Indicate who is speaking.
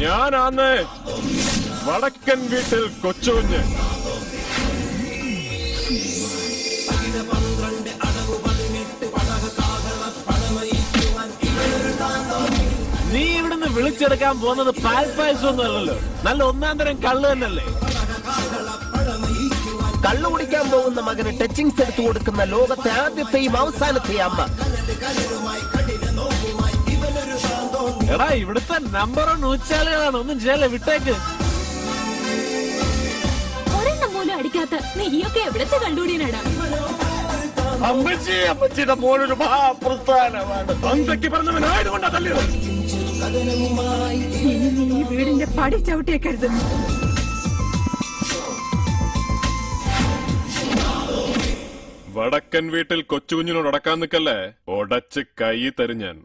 Speaker 1: ഞാനാന്ന് വടക്കൻ വീട്ടിൽ കൊച്ചുകുഞ്ഞ്.
Speaker 2: നീ ഇവിടുന്ന് വിളിച്ചെടുക്കാൻ പോകുന്നത് പാൽപ്പായസമൊന്നും അല്ലല്ലോ, നല്ല ഒന്നാം തരം കള്ള് തന്നെയല്ലേ.
Speaker 3: കള്ളു കുടിക്കാൻ പോകുന്ന മകന് ടച്ചിങ്സ് എടുത്തു കൊടുക്കുന്ന ലോകത്തെ ആദ്യത്തെയും അവസാനത്തെയും അമ്മ.
Speaker 2: എടാ, ഇവിടുത്തെ നമ്പർ 1 ഊച്ചാലുകളാണ്, ഒന്നും ചെയ്യല്ലേ, വിട്ടേക്ക്.
Speaker 4: ഒരെണ്ണം പോലും അടിക്കാത്ത നീയൊക്കെ എവിടത്തെ കണ്ടുപിടിയനടാ?
Speaker 1: അമ്മച്ചി, അമ്മച്ചിയുടെ മോനൊരു മഹാപ്രസ്ഥാനമാണ്. അന്തയ്ക്ക് പറഞ്ഞവനായതുകൊണ്ടാ തല്ലിയത്.
Speaker 4: ഈ വീടിന്റെ പടി ചവിട്ടിയേക്കരുത്.
Speaker 1: വടക്കൻ വീട്ടിൽ കൊച്ചുകുഞ്ഞിനോട് അടക്കാൻ നിൽക്കല്ലേ, ഒടച്ച് കൈ തരും ഞാൻ.